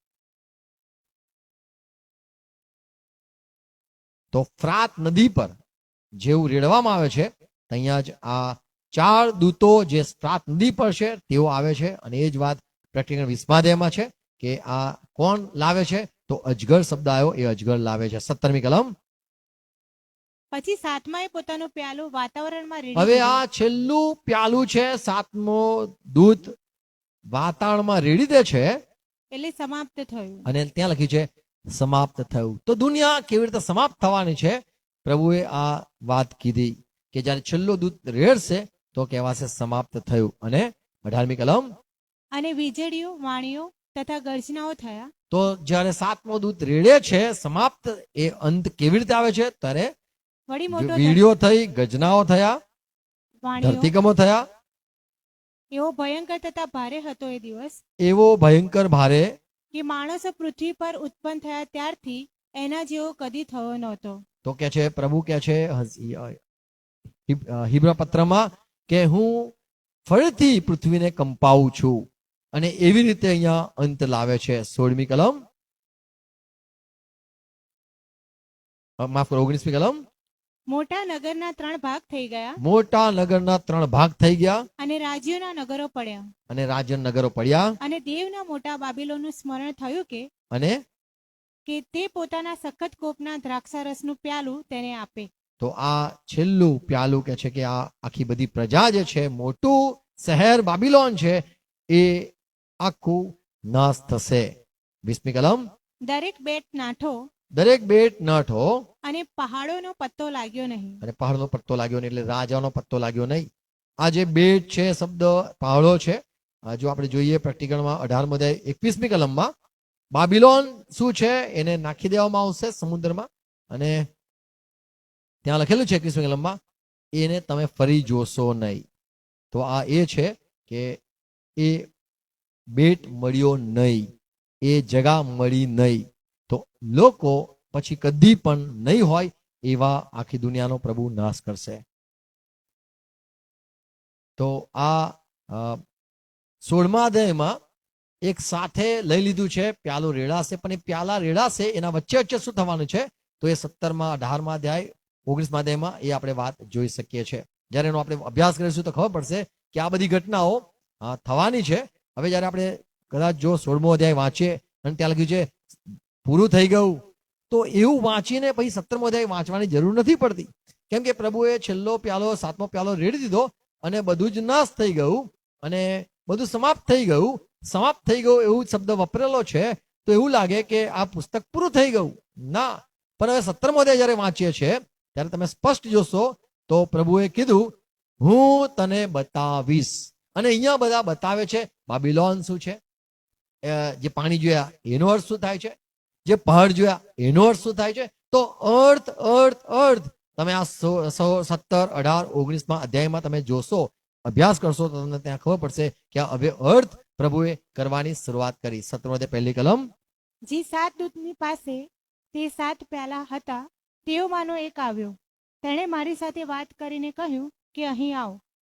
તો ફ્રાત નદી પર જેવું રેડવામાં આવે છે ત્યાં જ આ 4 દૂતો જે ફ્રાત નદી પર છે તેઓ આવે છે. અને એ જ વાત પ્રેક્ટિકલ 20મા અધ્યાયમાં છે કે આ કોણ લાવે છે? તો અજગર શબ્દ આવ્યો, એ અજગર લાવે છે. 17મી કલમ. પછી સાતમાએ પોતાનું પ્યાલું વાતાવરણમાં રેડી હવે દીધું. આ છેલ્લું પ્યાલું છે, 7મો દૂત વાતાવરણમાં રેડી દે છે એટલે સમાપ્ત થયું. અને ત્યાં લખ્યું છે સમાપ્ત થયું. તો દુનિયા કેવી રીતે સમાપ્ત થવાની છે? પ્રભુએ આ વાત કીધી કે જ્યારે છેલ્લો દૂત રેડશે તો કહેવાશે સમાપ્ત થયું. અને 18મી કલમ. અને વીજળીઓ, વાણીઓ તથા ગર્જનાઓ થયા. તો જ્યારે 7મો દૂત રેડે છે સમાપ્ત, એ અંત કેવી રીતે આવે છે? ત્યારે વળી મોટો વીડિયો થઈ, ગર્જનાઓ થયા, વાણીઓ ધરતીકંપો થયા. એવો ભયંકર તથા ભારે હતો એ દિવસ એવો ભયંકર ભારે કે માણસો પૃથ્વી પર ઉત્પન્ન થયા ત્યારથી એના જેવો કદી થયો નહોતો. તો કે છે પ્રભુ કે છે હિબ્રા પત્રમાં કે હું ફરીથી પૃથ્વીને કંપાવું છું, અને એવી રીતે અહીંયા અંત લાવે છે. 16મી કલમ, માફ કરો, 19મી કલમ. મોટા નગરના 3 ભાગ થઈ ગયા મોટા નગરના 3 ભાગ થઈ ગયા અને રાજ્યોના નગરો પડ્યા. અને રાજ્ય નગરો પડ્યા. અને દેવના મોટા બાબિલોનનું સ્મરણ થયું અને કે તે પોતાના સખત કોપના દ્રાક્ષારસનું પ્યાલું તેને આપે. તો આ છેલ્લું પ્યાલું કે છે કે આ આખી બધી પ્રજા જે છે, મોટું શહેર બાબિલોન છે, એ આખું નાશ થશે. 20મી કલમ. દરેક બેટ નાઠો દરેક બેટ નાઠો અને પહાડોનો પત્તો લાગ્યો નહીં. અને પહાડનો પત્તો લાગ્યો નહીં, એટલે રાજાનો પત્તો લાગ્યો નહીં. આ જે બેટ છે શબ્દ પહાડો છે. જો આપણે જોઈએ પ્રેક્ટિકલમાં 18મો અધ્યાય 21મી કલમમાં, બાબિલોન શું છે એને નાખી દેવામાં આવશે સમુદ્રમાં, અને ત્યાં લખેલું છે 21મી કલમમાં, એને તમે ફરી જોશો નહીં. તો આ એ છે કે એ બેટ મળ્યો નહીં, એ જગા મળી નહીં. તો લોકો પછી કદી પણ નહીં હોય એવા આખી દુનિયાનો પ્રભુ નાશ કરશે. તો આ 16મા અધ્યાયમાં એક સાથે લઈ લીધું છે પ્યાલું રેડાશે, પણ એ પ્યાલા રેડાશે એના વચ્ચે વચ્ચે શું થવાનું છે? તો એ 17મા 18મા અધ્યાય 19મા અધ્યાયમાં એ આપણે વાત જોઈ શકીએ છીએ. જ્યારે એનો આપણે અભ્યાસ કરીશું તો ખબર પડશે કે આ બધી ઘટનાઓ થવાની છે. હવે જ્યારે આપણે કદાચ જો 16મો અધ્યાય વાંચીએ અને ત્યાં લખ્યું છે પૂરું થઈ ગયું, તો એવું વાંચીને પછી 17મો અધ્યાય વાંચવાની જરૂર નથી પડતી, કેમ કે પ્રભુએ છેલ્લો પ્યાલો 7મો પ્યાલો રેડી દીધો અને બધું જ નાશ થઈ ગયું અને બધું સમાપ્ત થઈ ગયું. સમાપ્ત થઈ ગયું એવું શબ્દ વપરેલો છે, તો એવું લાગે કે આ પુસ્તક પૂરું થઈ ગયું. ના, પણ હવે 17મો અધ્યાય જ્યારે વાંચીએ છીએ ત્યારે તમે સ્પષ્ટ જોશો તો પ્રભુએ કીધું હું તને બતાવીશ. અને અહીંયા બધા બતાવે છે બાબિલોન શું છે, જે પાણી જોયા એનો અર્થ શું થાય છે, જે પહાડ જોયા એનો અર્થ શું થાય છે. તો અર્થ અર્થ અર્થ તમે આ 17, 18, 19 અધ્યાયમાં તમે જોશો, અભ્યાસ કરશો તો તમને ત્યાં ખબર પડશે કે હવે અર્થ પ્રભુએ કરવાની શરૂઆત કરી. 17મો અધ્યાય પહેલી કલમ. જે 7 દૂતની પાસે તે 7 પ્યાલા હતા તેઓમાંનો એક આવ્યો. તેણે મારી સાથે વાત કરીને કહ્યું કે અહીં આવ.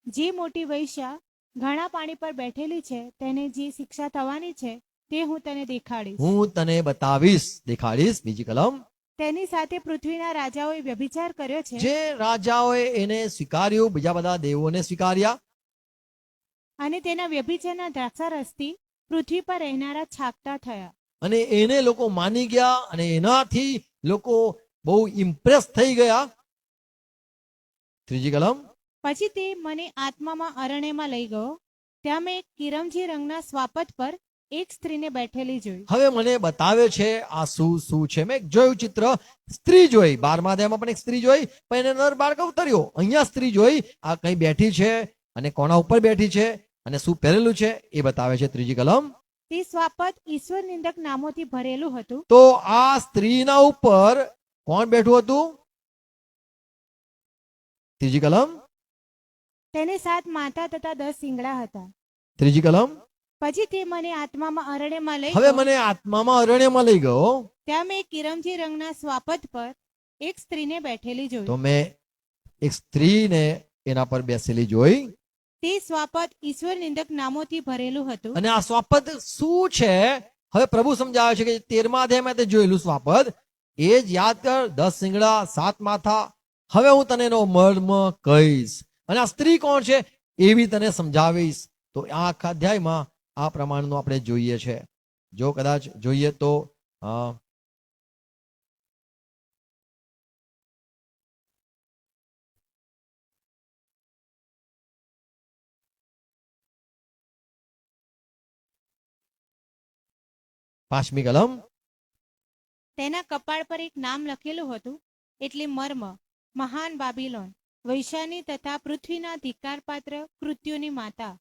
જે મોટી વૈશ્યા ઘણા પાણી પર બેઠેલી છે તેને જે શિક્ષા થવાની છે તે હું તને દેખાડીશ. હું તને બતાવીશ, દેખાડીશ. બીજી કલમ. તેની સાથે પૃથ્વીના રાજાઓએ વ્યભિચાર કર્યો છે, જે રાજાઓએ એને સ્વીકાર્યું, બીજા બધા દેવોને સ્વીકાર્યા, અને તેના વ્યભિચારના દ્રાક્ષારસથી પૃથ્વી પર રહેનારા છાકટા થયા. અને એને લોકો માની ગયા અને એનાથી લોકો બહુ ઇમ્પ્રેસ થઈ ગયા. ત્રીજી કલમ. પછી તે મને આત્મામાં અરણ્યમાં લઈ ગયો. ત્યાં મેં એક કિરમજી રંગના સ્વાપત પર એક સ્ત્રીને બેઠેલી જોઈ. હવે મને બતાવે છે આ શું છે. મેં જોયું ચિત્ર, સ્ત્રી જોઈ. 12મા અધ્યાયમાં પણ એક સ્ત્રી જોઈ, પણ એને નર બાળક અવતર્યો. અહીંયા સ્ત્રી જોઈ, આ કઈ બેઠી છે અને કોના ઉપર બેઠી છે અને શું પહેરેલું છે એ બતાવે છે. ત્રીજી કલમ. તે સ્વાપત ઈશ્વર નિંદક નામોથી ભરેલું હતું. તો આ સ્ત્રીના ઉપર કોણ બેઠું હતું? ત્રીજી કલમ. તેને 7 માથા તથા 10 શિંગડા હતા. ત્રીજી કલમ. પછી તે મને આત્મામાં અરણ્યમાં લઈ હવે ગયો. મને આત્મામાં અરણ્યમાં લઈ ગયો. ત્યાં મેં કિરમજી રંગના સ્વાપત પર એક સ્ત્રીને બેઠેલી જોઈ. તો મેં એક સ્ત્રીને એના પર બેસેલી જોઈ. તે સ્વાપત ઈશ્વર નિંદક નામોથી ભરેલું હતું. અને આ સ્વાપદ શું છે હવે પ્રભુ સમજાવે છે કે 13મા અધ્યાયમાં તે જોયેલું સ્વાપદ એ જ યાદ કર. 10 શિંગડા, 7 માથા. હવે હું તને એનો મર્મ કહીશ અને આ સ્ત્રી કોણ છે એ બી તને સમજાવીશ. તો આ આખા અધ્યાયમાં આ પ્રમાણનું આપણે જોઈએ છે. જો કદાચ જોઈએ તો પાંચમી કલમ. તેના કપાળ પર એક નામ લખેલું હતું, એટલે મર્મ, મહાન બાબિલોન, વૈશાની તથા પૃથ્વીના ધિક્કારપાત્ર કૃત્યોની માતા.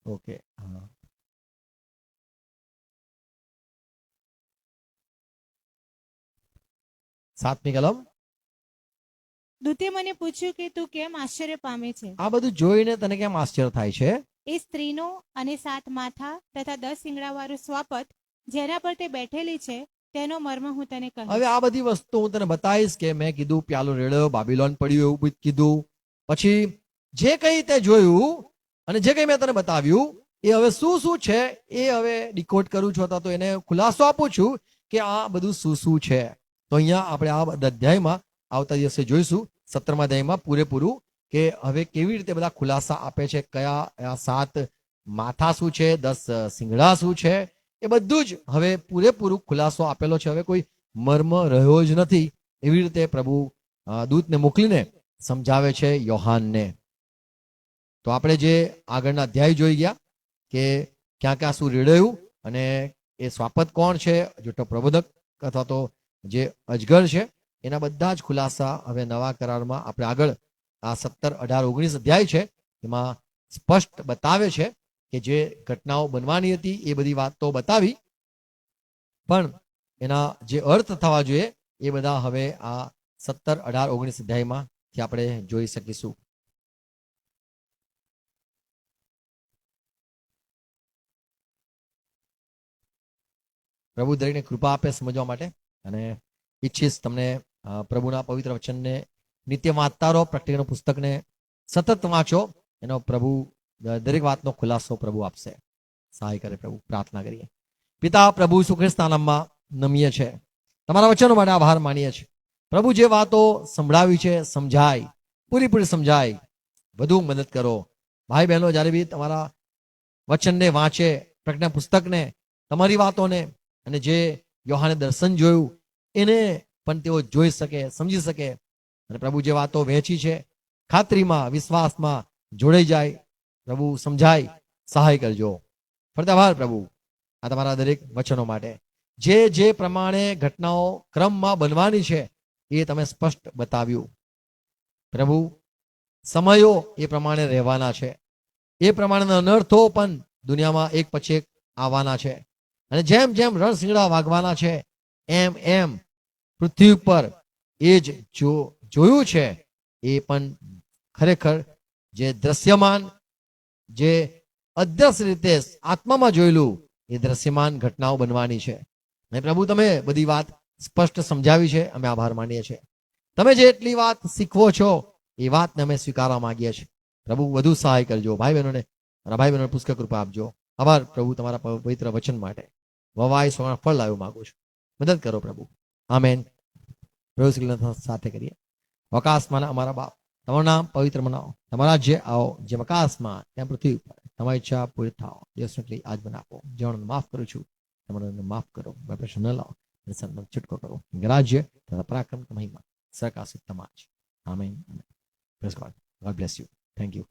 ઓકે. સાતમી કલમ. દૂતે મને પૂછ્યું કે તું કેમ આશ્ચર્ય પામે છે. આ બધું જોઈને તને કેમ આશ્ચર્ય થાય છે? એ સ્ત્રીનો અને 7 માથા તથા 10 શિંગડાવાળું સ્વાપત જેના પર તે બેઠેલી છે તેનો મર્મ હું તને કહીશ. હવે આ બધી વસ્તુ હું તને બતાવીશ કે મેં કીધું પ્યાલો રેડ્યો, બાબિલોન પડ્યું એવું બધું કીધું. પછી જે કંઈ તે જોયું અને જે કંઈ મેં તને બતાવ્યું એ હવે શું છે એ હવે ડિકોડ કરું છું, અથવા તો એને ખુલાસો આપું છું કે આ બધું શું છે. તો અહીંયા આપણે આ અધ્યાયમાં આવતા દિવસે જોઈશું 17મા અધ્યાયમાં પૂરેપૂરું કે હવે કેવી રીતે બધા ખુલાસા આપે છે, કયા 7 માથા શું છે, 10 શિંગડા શું છે, એ બધું જ હવે પૂરેપૂરું ખુલાસો આપેલો છે. હવે કોઈ મર્મ રહ્યો જ નથી. એવી રીતે પ્રભુ દૂતને મોકલીને સમજાવે છે યોહાનને. તો આપણે જે આગળના અધ્યાય જોઈ ગયા કે ક્યાં ક્યાં શું રેડાયું અને એ સ્વાપત કોણ છે, જોટો પ્રબોધક અથવા તો જે અજગર છે, એના બધા જ ખુલાસા હવે નવા કરારમાં આપણે આગળ આ 17, 18, 19 અધ્યાય છે એમાં સ્પષ્ટ બતાવે છે કે જે ઘટનાઓ બનવાની હતી એ બધી વાતો બતાવી, પણ એના જે અર્થ થવા જોઈએ એ બધા હવે આ 17, 18, 19 અધ્યાયમાંથી આપણે જોઈ શકીશું. પ્રભુ દરેકને કૃપા આપે સમજવા માટે, અને ઈચ્છીશ તમને પ્રભુના પવિત્ર વચનને નિત્ય વાંચતા રહો, પ્રેક્ટિકલ પુસ્તકને સતત વાંચો, એનો પ્રભુ દરેક વાતનો ખુલાસો પ્રભુ આપશે. સહાય કરે પ્રભુ. પ્રાર્થના કરીએ. પિતા, પ્રભુ ઈસુ ખ્રિસ્તના નામમાં નમીએ છે, તમારા વચનો માટે આભાર માનીએ છીએ. પ્રભુ જે વાતો સંભળાવી છે સમજાય, પૂરેપૂરી સમજાય, વધુ મદદ કરો. ભાઈ બહેનો જ્યારે બી તમારા વચનને વાંચે, પ્રજ્ઞા પુસ્તકને, તમારી વાતોને, અને જે યોહાને દર્શન જોયું એને પણ તેઓ જોઈ શકે, સમજી શકે, અને પ્રભુ જે વાતો વહેંચી છે ખાતરીમાં, વિશ્વાસમાં જોડાઈ જાય. પ્રભુ સમજાય, સહાય કરજો. ફરતા આભાર પ્રભુ આ તમારા દરેક વચનો માટે. જે જે પ્રમાણે ઘટનાઓ ક્રમમાં બનવાની છે એ તમે સ્પષ્ટ બતાવ્યું. પ્રભુ સમયો એ પ્રમાણે રહેવાના છે, એ પ્રમાણેના અનર્થો પણ દુનિયામાં એક પછી એક આવવાના છે, અને જેમ જેમ રણશીંગડા વાગવાના છે એમ એમ પૃથ્વી ઉપર એ જ જોયું છે એ પણ ખરેખર જે દ્રશ્યમાન, જે અદ્રશ્ય રીતે આત્મામાં જોયેલું એ દ્રશ્યમાન ઘટનાઓ બનવાની છે. અને પ્રભુ તમે બધી વાત સ્પષ્ટ સમજાવી છે, અમે આભાર માનીએ છીએ. તમે જેટલી વાત શીખવો છો એ વાતને અમે સ્વીકારવા માંગીએ છીએ. પ્રભુ વધુ સહાય કરજો. ભાઈ બહેનોને, મારા ભાઈ બહેનોને પુષ્કળ કૃપા આપજો. આભાર પ્રભુ તમારા પવિત્ર વચન માટે. વવાય સોના ફળ લાવ્યું માંગુ છું. મદદ કરો પ્રભુ. આમેન. પ્રભુ શ્રી સાથે કરીએ. આકાશમાં અમારા બાપ, તમારું નામ પવિત્ર મનાવો, તમારા જે આવો, જેમ આકાશમાં તેમ પૃથ્વી ઉપર તમારી ઈચ્છા પૂરી થાઓ. દિવસ એટલી આજ બનાવો. જેવાનું માફ કરું છું તમારું માફ કરો. પ્રશ્ન ન લાવો, છૂટકો કરો. રાજ્ય તથા પરાક્રમ મહિમા સરકાશ તમારા છે. Amen. Praise God. God bless you. Thank you.